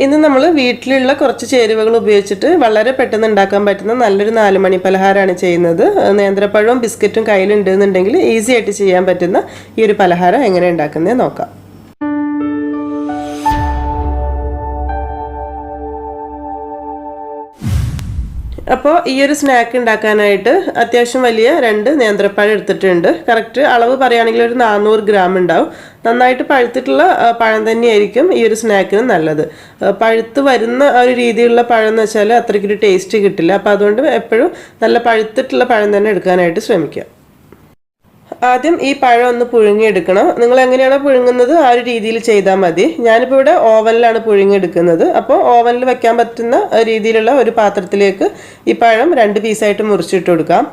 ഇന്ന് നമ്മൾ വീട്ടിലുള്ള കുറച്ച് ചേരുവകൾ ഉപയോഗിച്ചിട്ട് വളരെ പെട്ടെന്ന് ഉണ്ടാക്കാൻ പറ്റുന്ന നല്ലൊരു 4 മണി പലഹാരമാണ് ചെയ്യുന്നത്. നേന്ത്രപ്പഴവും ബിസ്ക്കറ്റും കയ്യിലുണ്ടെന്നുണ്ടെങ്കിൽ ഈസി ആയിട്ട് ചെയ്യാൻ പറ്റുന്ന ഈ ഒരു പലഹാരം എങ്ങനെ ഉണ്ടാക്കുന്നത് നോക്കാം. അപ്പോൾ ഈ ഒരു സ്നാക്ക് ഉണ്ടാക്കാനായിട്ട് അത്യാവശ്യം വലിയ 2 നേന്ത്രപ്പഴം എടുത്തിട്ടുണ്ട്. കറക്റ്റ് അളവ് പറയുകയാണെങ്കിൽ ഒരു 400 ഗ്രാം ഉണ്ടാവും. നന്നായിട്ട് പഴുത്തിട്ടുള്ള പഴം തന്നെയായിരിക്കും ഈ ഒരു സ്നാക്കിന് നല്ലത്. പഴുത്ത് വരുന്ന ഒരു രീതിയിലുള്ള പഴം എന്ന് വെച്ചാൽ അത്രയ്ക്കൊരു ടേസ്റ്റ് കിട്ടില്ല. അപ്പോൾ അതുകൊണ്ട് എപ്പോഴും നല്ല പഴുത്തിട്ടുള്ള പഴം തന്നെ എടുക്കാനായിട്ട് ശ്രമിക്കുക. ആദ്യം ഈ പഴം ഒന്ന് പുഴുങ്ങിയെടുക്കണം. നിങ്ങൾ എങ്ങനെയാണോ പുഴുങ്ങുന്നത് ആ ഒരു രീതിയിൽ ചെയ്താൽ മതി. ഞാനിപ്പോൾ ഇവിടെ ഓവനിലാണ് പുഴുങ്ങിയെടുക്കുന്നത്. അപ്പോൾ ഓവനിൽ വെക്കാൻ പറ്റുന്ന രീതിയിലുള്ള ഒരു പാത്രത്തിലേക്ക് ഈ പഴം 2 പീസായിട്ട് മുറിച്ചിട്ട് കൊടുക്കാം.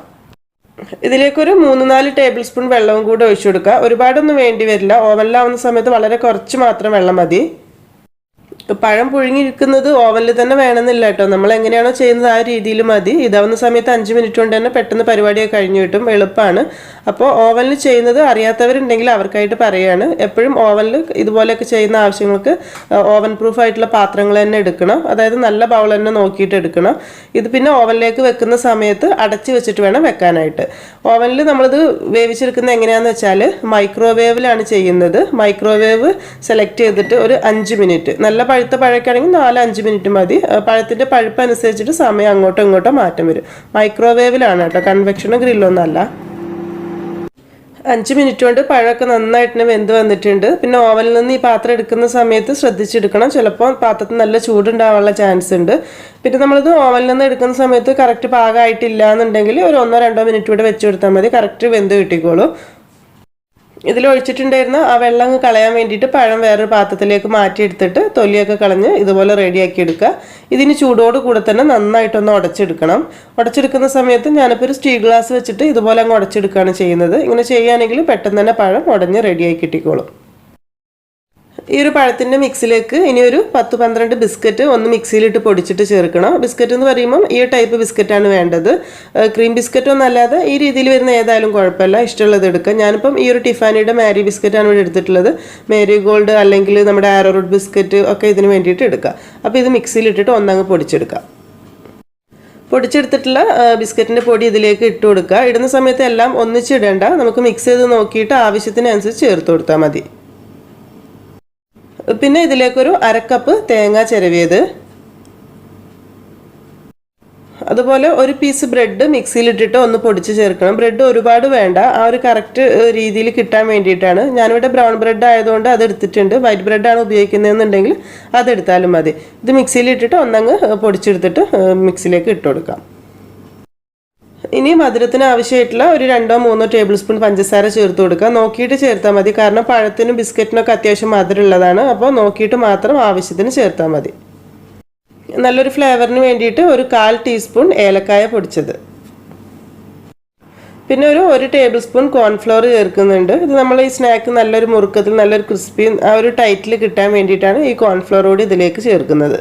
ഇതിലേക്കൊരു 3-4 ടേബിൾ സ്പൂൺ വെള്ളവും കൂടെ ഒഴിച്ചു കൊടുക്കുക. ഒരുപാടൊന്നും വേണ്ടി വരില്ല. ഓവനിലാവുന്ന സമയത്ത് വളരെ കുറച്ച് മാത്രം വെള്ളം മതി. പഴം പുഴുങ്ങിയിരിക്കുന്നത് ഓവനിൽ തന്നെ വേണമെന്നില്ല കേട്ടോ. നമ്മൾ എങ്ങനെയാണോ ചെയ്യുന്നത് ആ രീതിയിൽ മതി. ഇതാവുന്ന സമയത്ത് 5 മിനിറ്റ് കൊണ്ട് തന്നെ പെട്ടെന്ന് പരിപാടിയൊക്കെ കഴിഞ്ഞു കിട്ടും. എളുപ്പമാണ്. അപ്പോൾ ഓവനിൽ ചെയ്യുന്നത് അറിയാത്തവരുണ്ടെങ്കിൽ അവർക്കായിട്ട് പറയുകയാണ്. എപ്പോഴും ഓവനിൽ ഇതുപോലെയൊക്കെ ചെയ്യുന്ന ആവശ്യങ്ങൾക്ക് ഓവൻ പ്രൂഫ് ആയിട്ടുള്ള പാത്രങ്ങൾ തന്നെ എടുക്കണം. അതായത് നല്ല ബൗൾ തന്നെ നോക്കിയിട്ട് എടുക്കണം. ഇത് പിന്നെ ഓവനിലേക്ക് വെക്കുന്ന സമയത്ത് അടച്ച് വെച്ചിട്ട് വേണം വെക്കാനായിട്ട്. ഓവനിൽ നമ്മളിത് വേവിച്ചെടുക്കുന്നത് എങ്ങനെയാണെന്ന് വെച്ചാൽ മൈക്രോവേവിലാണ് ചെയ്യുന്നത്. മൈക്രോവേവ് സെലക്ട് ചെയ്തിട്ട് ഒരു 5 മിനിറ്റ്, നല്ല പഴുത്ത പഴക്കാണെങ്കിൽ 4-5 മിനിറ്റ് മതി. പഴത്തിൻ്റെ പഴുപ്പ് അനുസരിച്ചിട്ട് സമയം അങ്ങോട്ടോ ഇങ്ങോട്ടോ മാറ്റം വരും. മൈക്രോവേവിലാണ് കേട്ടോ, കൺവെക്ഷനോ ഗ്രില്ലൊന്നും അല്ല. 5 മിനിറ്റ് കൊണ്ട് പഴമൊക്കെ നന്നായിട്ട് വെന്ത് വന്നിട്ടുണ്ട്. പിന്നെ ഓവനിൽ നിന്ന് ഈ പാത്രം എടുക്കുന്ന സമയത്ത് ശ്രദ്ധിച്ചെടുക്കണം. ചിലപ്പോൾ പാത്രത്തിൽ നല്ല ചൂടുണ്ടാവാനുള്ള ചാൻസ് ഉണ്ട്. പിന്നെ നമ്മളിത് ഓവനിൽ നിന്ന് എടുക്കുന്ന സമയത്ത് കറക്റ്റ് പാകമായിട്ടില്ല എന്നുണ്ടെങ്കിൽ ഒരു 1-2 മിനിറ്റ് കൂടെ വെച്ച് കൊടുത്താൽ മതി. കറക്റ്റ് വെന്ത് കിട്ടിക്കോളും. ഇതിലൊഴിച്ചിട്ടുണ്ടായിരുന്ന ആ വെള്ളം കളയാൻ വേണ്ടിയിട്ട് പഴം വേറൊരു പാത്രത്തിലേക്ക് മാറ്റിയെടുത്തിട്ട് തൊലിയൊക്കെ കളഞ്ഞ് ഇതുപോലെ റെഡിയാക്കി എടുക്കുക. ഇതിന് ചൂടോട് കൂടെ തന്നെ നന്നായിട്ടൊന്ന് ഉടച്ചെടുക്കണം. ഉടച്ചെടുക്കുന്ന സമയത്ത് ഞാനിപ്പോൾ ഒരു സ്റ്റീൽ ഗ്ലാസ് വെച്ചിട്ട് ഇതുപോലെ അങ്ങ് ഉടച്ചെടുക്കുകയാണ് ചെയ്യുന്നത്. ഇങ്ങനെ ചെയ്യുകയാണെങ്കിൽ പെട്ടെന്ന് തന്നെ പഴം ഉടഞ്ഞ് റെഡിയായി കിട്ടിക്കോളും. ഈ ഒരു പഴത്തിൻ്റെ മിക്സിലേക്ക് ഇനി ഒരു 10-12 ബിസ്ക്കറ്റ് ഒന്ന് മിക്സിയിലിട്ട് പൊടിച്ചിട്ട് ചേർക്കണം. ബിസ്ക്കറ്റ് എന്ന് പറയുമ്പം ഈ ടൈപ്പ് ബിസ്ക്കറ്റാണ് വേണ്ടത്. ക്രീം ബിസ്ക്കറ്റ് ഒന്നും അല്ലാതെ ഈ രീതിയിൽ വരുന്ന ഏതായാലും കുഴപ്പമില്ല, ഇഷ്ടമുള്ളത് എടുക്കുക. ഞാനിപ്പം ഈ ഒരു ടിഫാനിയുടെ മാരി ബിസ്ക്കറ്റാണ് ഇവിടെ എടുത്തിട്ടുള്ളത്. മേരി ഗോൾഡ് അല്ലെങ്കിൽ നമ്മുടെ ആരോ റൂട്ട് ബിസ്ക്കറ്റ് ഒക്കെ ഇതിന് വേണ്ടിയിട്ട് എടുക്കുക. അപ്പോൾ ഇത് മിക്സിയിലിട്ടിട്ട് ഒന്നങ്ങ് പൊടിച്ചെടുക്കുക. പൊടിച്ചെടുത്തിട്ടുള്ള ബിസ്ക്കറ്റിൻ്റെ പൊടി ഇതിലേക്ക് ഇട്ട് കൊടുക്കുക. ഇടുന്ന സമയത്ത് എല്ലാം ഒന്നിച്ചിടേണ്ട, നമുക്ക് മിക്സ് ചെയ്ത് നോക്കിയിട്ട് ആവശ്യത്തിനനുസരിച്ച് ചേർത്ത് കൊടുത്താൽ മതി. പിന്നെ ഇതിലേക്കൊരു 1/2 കപ്പ് തേങ്ങ ചിരവിയത്, അതുപോലെ ഒരു പീസ് ബ്രെഡ് മിക്സിയിലിട്ടിട്ട് ഒന്ന് പൊടിച്ച് ചേർക്കണം. ബ്രെഡ് ഒരുപാട് വേണ്ട, ആ ഒരു കറക്റ്റ് രീതിയിൽ കിട്ടാൻ വേണ്ടിയിട്ടാണ്. ഞാനിവിടെ ബ്രൗൺ ബ്രെഡ് ആയതുകൊണ്ട് അത് എടുത്തിട്ടുണ്ട്. വൈറ്റ് ബ്രെഡാണ് ഉപയോഗിക്കുന്നതെന്നുണ്ടെങ്കിൽ അതെടുത്താലും മതി. ഇത് മിക്സിയിലിട്ടിട്ട് ഒന്നങ്ങ് പൊടിച്ചെടുത്തിട്ട് മിക്സിയിലേക്ക് ഇട്ട് കൊടുക്കാം. ഇനി മധുരത്തിന് ആവശ്യമായിട്ടുള്ള ഒരു 2-3 ടേബിൾ സ്പൂൺ പഞ്ചസാര ചേർത്ത് കൊടുക്കുക. നോക്കിയിട്ട് ചേർത്താൽ മതി, കാരണം പഴത്തിനും ബിസ്ക്കറ്റിനൊക്കെ അത്യാവശ്യം മധുരമുള്ളതാണ്. അപ്പോൾ നോക്കിയിട്ട് മാത്രം ആവശ്യത്തിന് ചേർത്താൽ മതി. നല്ലൊരു ഫ്ലേവറിന് വേണ്ടിയിട്ട് ഒരു 1/4 ടീസ്പൂൺ ഏലക്കായ പൊടിച്ചത്, പിന്നെ ഒരു 1 ടേബിൾ സ്പൂൺ കോൺഫ്ലവർ ചേർക്കുന്നുണ്ട്. ഇത് നമ്മൾ ഈ സ്നാക്ക് നല്ലൊരു മുറുക്കത്തിൽ നല്ലൊരു ക്രിസ്പി ആ ഒരു ടൈറ്റിൽ കിട്ടാൻ വേണ്ടിയിട്ടാണ് ഈ കോൺഫ്ലവർ കൂടി ഇതിലേക്ക് ചേർക്കുന്നത്.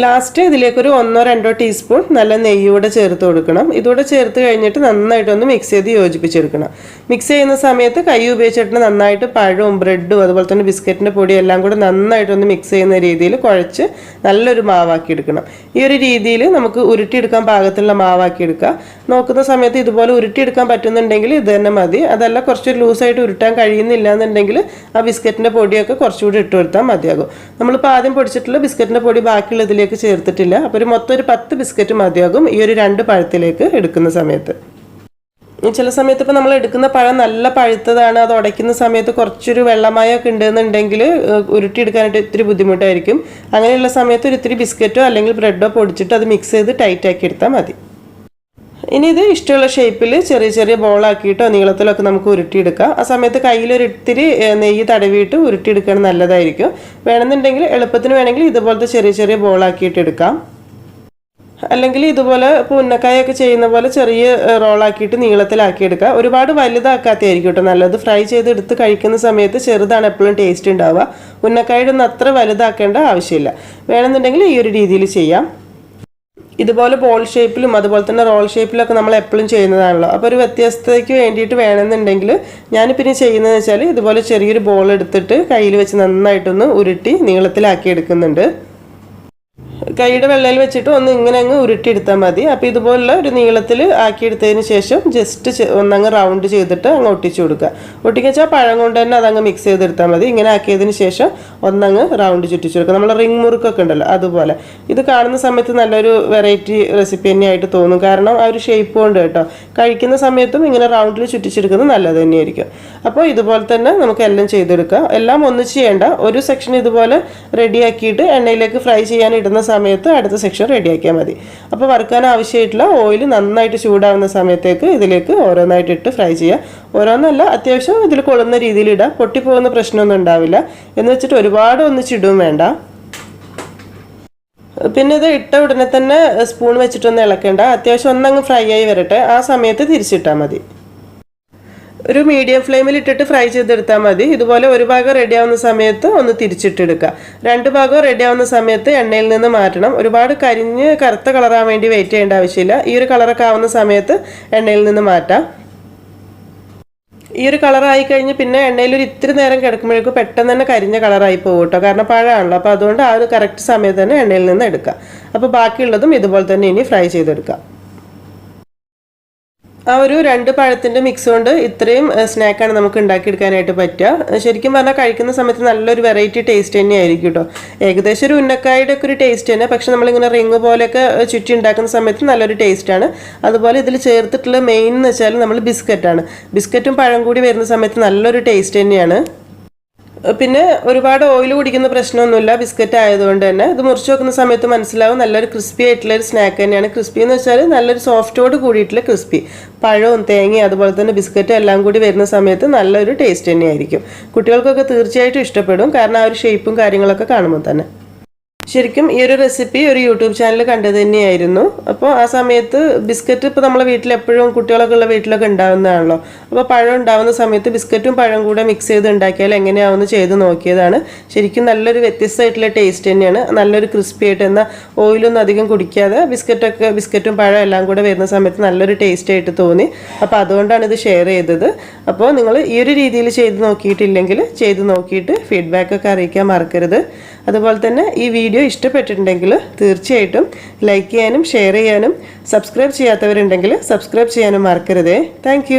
ലാസ്റ്റ് ഇതിലേക്കൊരു 1-2 ടീസ്പൂൺ നല്ല നെയ്യൂടെ ചേർത്ത് കൊടുക്കണം. ഇതുകൂടെ ചേർത്ത് കഴിഞ്ഞിട്ട് നന്നായിട്ടൊന്ന് മിക്സ് ചെയ്ത് യോജിപ്പിച്ചെടുക്കണം. മിക്സ് ചെയ്യുന്ന സമയത്ത് കൈ ഉപയോഗിച്ചിട്ട് നന്നായിട്ട് പഴവും ബ്രെഡും അതുപോലെ തന്നെ ബിസ്ക്കറ്റിൻ്റെ പൊടിയും എല്ലാം കൂടെ നന്നായിട്ടൊന്ന് മിക്സ് ചെയ്യുന്ന രീതിയിൽ കുഴച്ച് നല്ലൊരു മാവാക്കി എടുക്കണം. ഈ ഒരു രീതിയിൽ നമുക്ക് ഉരുട്ടിയെടുക്കാൻ പാകത്തിലുള്ള മാവാക്കി എടുക്കുക. നോക്കുന്ന സമയത്ത് ഇതുപോലെ ഉരുട്ടിയെടുക്കാൻ പറ്റുന്നുണ്ടെങ്കിൽ ഇത് തന്നെ മതി. അതല്ല കുറച്ച് ലൂസായിട്ട് ഉരുട്ടാൻ കഴിയുന്നില്ല എന്നുണ്ടെങ്കിൽ ആ ബിസ്ക്കറ്റിൻ്റെ പൊടിയൊക്കെ കുറച്ചുകൂടി ഇട്ട് കൊടുത്താൽ മതിയാകും. നമ്മളിപ്പോൾ ആദ്യം പൊടിച്ചിട്ടുള്ള ബിസ്ക്കറ്റിൻ്റെ പൊടി ബാക്കിയുള്ള ഇതിലേക്ക് ചേർത്തിട്ടില്ല. അപ്പോൾ മൊത്തം ഒരു 10 ബിസ്ക്കറ്റ് മതിയാകും ഈ ഒരു 2 പഴത്തിലേക്ക് എടുക്കുന്ന സമയത്ത്. ചില സമയത്ത് ഇപ്പോൾ നമ്മൾ എടുക്കുന്ന പഴം നല്ല പഴുത്തതാണ്, അത് ഉടയ്ക്കുന്ന സമയത്ത് കുറച്ചൊരു വെള്ളമയമൊക്കെ ഉണ്ടെന്നുണ്ടെങ്കിൽ ഉരുട്ടിയെടുക്കാനായിട്ട് ഇത്തിരി ബുദ്ധിമുട്ടായിരിക്കും. അങ്ങനെയുള്ള സമയത്ത് ഒരു ഇത്തിരി ബിസ്ക്കറ്റോ അല്ലെങ്കിൽ ബ്രെഡോ പൊടിച്ചിട്ട് അത് മിക്സ് ചെയ്ത് ടൈറ്റാക്കി എടുത്താൽ മതി. ഇനി ഇത് ഇഷ്ടമുള്ള ഷേപ്പിൽ ചെറിയ ചെറിയ ബോളാക്കിയിട്ടോ നീളത്തിലൊക്കെ നമുക്ക് ഉരുട്ടിയെടുക്കാം. ആ സമയത്ത് കയ്യിലൊരു ഇത്തിരി നെയ്യ് തടവിയിട്ട് ഉരുട്ടിയെടുക്കാൻ നല്ലതായിരിക്കും. വേണമെന്നുണ്ടെങ്കിൽ എളുപ്പത്തിന് വേണമെങ്കിൽ ഇതുപോലത്തെ ചെറിയ ചെറിയ ബോളാക്കിയിട്ട് എടുക്കാം. അല്ലെങ്കിൽ ഇതുപോലെ ഉന്നക്കായൊക്കെ ചെയ്യുന്ന പോലെ ചെറിയ റോളാക്കിയിട്ട് നീളത്തിലാക്കിയെടുക്കുക. ഒരുപാട് വലുതാക്കാത്തതായിരിക്കും കേട്ടോ നല്ലത്. ഫ്രൈ ചെയ്തെടുത്ത് കഴിക്കുന്ന സമയത്ത് ചെറുതാണ് എപ്പോഴും ടേസ്റ്റ് ഉണ്ടാവുക. ഉന്നക്കായുടെ ഒന്നും അത്ര വലുതാക്കേണ്ട ആവശ്യമില്ല. വേണമെന്നുണ്ടെങ്കിൽ ഈ ഒരു രീതിയിൽ ചെയ്യാം. ഇതുപോലെ ബോൾ ഷേപ്പിലും അതുപോലെ തന്നെ റോൾ ഷേപ്പിലൊക്കെ നമ്മൾ എപ്പോഴും ചെയ്യുന്നതാണല്ലോ. അപ്പോൾ ഒരു വ്യത്യസ്തതയ്ക്ക് വേണ്ടിയിട്ട് വേണമെന്നുണ്ടെങ്കിൽ ഞാനിപ്പോൾ ഇനി ചെയ്യുന്നതെന്ന് വെച്ചാൽ ഇതുപോലെ ചെറിയൊരു ബോൾ എടുത്തിട്ട് കയ്യിൽ വെച്ച് നന്നായിട്ടൊന്ന് ഉരുട്ടി നീളത്തിലാക്കി എടുക്കുന്നുണ്ട്. കൈയുടെ വെള്ളയിൽ വെച്ചിട്ട് ഒന്ന് ഇങ്ങനെ അങ്ങ് ഉരുട്ടിയെടുത്താൽ മതി. അപ്പോൾ ഇതുപോലുള്ള ഒരു നീളത്തിൽ ആക്കിയെടുത്തതിന് ശേഷം ജസ്റ്റ് ഒന്നങ്ങ് റൗണ്ട് ചെയ്തിട്ട് അങ്ങ് ഒട്ടിച്ചു കൊടുക്കുക. ഒട്ടിക്കച്ചാൽ പഴം കൊണ്ട് തന്നെ അതങ്ങ് മിക്സ് ചെയ്തെടുത്താൽ മതി. ഇങ്ങനെ ആക്കിയതിന് ശേഷം ഒന്നങ്ങ് റൗണ്ട് ചുറ്റിച്ചു കൊടുക്കുക. നമ്മൾ റിംഗ് മുറുക്കൊക്കെ ഉണ്ടല്ലോ അതുപോലെ. ഇത് കാണുന്ന സമയത്ത് നല്ലൊരു വെറൈറ്റി റെസിപ്പി തന്നെയായിട്ട് തോന്നും. കാരണം ആ ഒരു ഷേപ്പ് കൊണ്ട് കേട്ടോ. കഴിക്കുന്ന സമയത്തും ഇങ്ങനെ റൗണ്ടിൽ ചുറ്റിച്ചെടുക്കുന്നത് നല്ലത് തന്നെയായിരിക്കും. അപ്പോൾ ഇതുപോലെ തന്നെ നമുക്ക് എല്ലാം ചെയ്തെടുക്കാം. എല്ലാം ഒന്നിച്ച് ചെയ്യേണ്ട. ഒരു സെക്ഷൻ ഇതുപോലെ റെഡിയാക്കിയിട്ട് എണ്ണയിലേക്ക് ഫ്രൈ ചെയ്യാൻ ഇടുന്ന സമയത്ത് അടുത്ത സെക്ഷൻ റെഡിയാക്കിയാൽ മതി. അപ്പോൾ വറുക്കാൻ ആവശ്യമായിട്ടുള്ള ഓയിൽ നന്നായിട്ട് ചൂടാവുന്ന സമയത്തേക്ക് ഇതിലേക്ക് ഓരോന്നായിട്ട് ഇട്ട് ഫ്രൈ ചെയ്യുക. ഓരോന്നല്ല, അത്യാവശ്യം ഇതിൽ കൊള്ളുന്ന രീതിയിൽ ഇടുക. പൊട്ടിപ്പോകുന്ന പ്രശ്നമൊന്നും ഉണ്ടാവില്ല. എന്ന് വെച്ചിട്ട് ഒരുപാട് ഒന്നിച്ചിടുകയും വേണ്ട. പിന്നെ ഇത് ഇട്ട ഉടനെ തന്നെ സ്പൂൺ വെച്ചിട്ടൊന്നും ഇളക്കേണ്ട. അത്യാവശ്യം ഒന്നങ്ങ് ഫ്രൈ ആയി വരട്ടെ. ആ സമയത്ത് തിരിച്ചിട്ടാൽ മതി. ഒരു മീഡിയം ഫ്ലെയിമിൽ ഇട്ടിട്ട് ഫ്രൈ ചെയ്തെടുത്താൽ മതി. ഇതുപോലെ ഒരു ഭാഗം റെഡി ആവുന്ന സമയത്ത് ഒന്ന് തിരിച്ചിട്ടെടുക്കുക. രണ്ട് ഭാഗവും റെഡി ആവുന്ന സമയത്ത് എണ്ണയിൽ നിന്ന് മാറ്റണം. ഒരുപാട് കരിഞ്ഞ് കറുത്ത കളറാൻ വേണ്ടി വെയിറ്റ് ചെയ്യേണ്ട ആവശ്യമില്ല. ഈ ഒരു കളറൊക്കെ ആവുന്ന സമയത്ത് എണ്ണയിൽ നിന്ന് മാറ്റാം. ഈ ഒരു കളറായി കഴിഞ്ഞ് പിന്നെ എണ്ണയിൽ ഒരു ഇത്തിരി നേരം കിടക്കുമ്പോഴേക്കും പെട്ടെന്ന് തന്നെ കരിഞ്ഞ കളറായി പോകും കേട്ടോ. കാരണം പഴമാണല്ലോ. അപ്പോൾ അതുകൊണ്ട് ആ ഒരു കറക്റ്റ് സമയത്ത് തന്നെ എണ്ണയിൽ നിന്ന് എടുക്കുക. അപ്പോൾ ബാക്കിയുള്ളതും ഇതുപോലെ തന്നെ ഇനി ഫ്രൈ ചെയ്തെടുക്കാം. ആ ഒരു രണ്ട് പഴത്തിൻ്റെ മിക്സ് കൊണ്ട് ഇത്രയും സ്നാക്കാണ് നമുക്ക് ഉണ്ടാക്കിയെടുക്കാനായിട്ട് പറ്റുക. ശരിക്കും പറഞ്ഞാൽ കഴിക്കുന്ന സമയത്ത് നല്ലൊരു വെറൈറ്റി ടേസ്റ്റ് തന്നെയായിരിക്കും കേട്ടോ. ഏകദേശം ഒരു ഉന്നക്കായുടെ ഒക്കെ ഒരു ടേസ്റ്റ് തന്നെ. പക്ഷെ നമ്മളിങ്ങനെ റിങ് പോലെയൊക്കെ ചുറ്റി ഉണ്ടാക്കുന്ന സമയത്ത് നല്ലൊരു ടേസ്റ്റാണ്. അതുപോലെ ഇതിൽ ചേർത്തിട്ടുള്ള മെയിൻ എന്ന് വെച്ചാൽ നമ്മൾ ബിസ്ക്കറ്റാണ്. ബിസ്ക്കറ്റും പഴം കൂടി വരുന്ന സമയത്ത് നല്ലൊരു ടേസ്റ്റ് തന്നെയാണ്. പിന്നെ ഒരുപാട് ഓയിൽ കുടിക്കുന്ന പ്രശ്നമൊന്നുമില്ല ബിസ്ക്കറ്റ് ആയതുകൊണ്ട് തന്നെ. ഇത് മുറിച്ച് വെക്കുന്ന സമയത്ത് മനസ്സിലാവും നല്ലൊരു ക്രിസ്പി ആയിട്ടുള്ള ഒരു സ്നാക്ക് തന്നെയാണ്. ക്രിസ്പി എന്ന് വെച്ചാൽ നല്ലൊരു സോഫ്റ്റോട് കൂടിയിട്ടുള്ള ക്രിസ്പി. പഴവും തേങ്ങയും അതുപോലെ തന്നെ ബിസ്ക്കറ്റും എല്ലാം കൂടി വരുന്ന സമയത്ത് നല്ലൊരു ടേസ്റ്റ് തന്നെയായിരിക്കും. കുട്ടികൾക്കൊക്കെ തീർച്ചയായിട്ടും ഇഷ്ടപ്പെടും. കാരണം ആ ഒരു ഷേപ്പും കാര്യങ്ങളൊക്കെ കാണുമ്പോൾ തന്നെ. ശരിക്കും ഈ ഒരു റെസിപ്പി ഒരു യൂട്യൂബ് ചാനൽ കണ്ടത് തന്നെയായിരുന്നു. അപ്പോൾ ആ സമയത്ത് ബിസ്ക്കറ്റ് ഇപ്പോൾ നമ്മളെ വീട്ടിൽ എപ്പോഴും കുട്ടികളൊക്കെ ഉള്ള വീട്ടിലൊക്കെ ഉണ്ടാകുന്നതാണല്ലോ. അപ്പോൾ പഴം ഉണ്ടാകുന്ന സമയത്ത് ബിസ്ക്കറ്റും പഴം കൂടെ മിക്സ് ചെയ്ത് ഉണ്ടാക്കിയാൽ എങ്ങനെയാവുമെന്ന് ചെയ്ത് നോക്കിയതാണ്. ശരിക്കും നല്ലൊരു വ്യത്യസ്തമായിട്ടുള്ള ടേസ്റ്റ് തന്നെയാണ്. നല്ലൊരു ക്രിസ്പി ആയിട്ട്, എന്നാൽ ഓയിലൊന്നും അധികം കുടിക്കാതെ ബിസ്ക്കറ്റും പഴം എല്ലാം കൂടെ വരുന്ന സമയത്ത് നല്ലൊരു ടേസ്റ്റ് ആയിട്ട് തോന്നി. അപ്പോൾ അതുകൊണ്ടാണ് ഇത് ഷെയർ ചെയ്തത്. അപ്പോൾ നിങ്ങൾ ഈ ഒരു രീതിയിൽ ചെയ്ത് നോക്കിയിട്ടില്ലെങ്കിൽ ചെയ്ത് നോക്കിയിട്ട് ഫീഡ്ബാക്കൊക്കെ അറിയിക്കാൻ മറക്കരുത്. അതുപോലെ തന്നെ ഈ വീഡിയോ ഇഷ്ടപ്പെട്ടിട്ടുണ്ടെങ്കിൽ തീർച്ചയായിട്ടും ലൈക്ക് ചെയ്യാനും ഷെയർ ചെയ്യാനും സബ്സ്ക്രൈബ് ചെയ്യാത്തവരുണ്ടെങ്കിൽ സബ്സ്ക്രൈബ് ചെയ്യാനും മറക്കരുതേ. താങ്ക്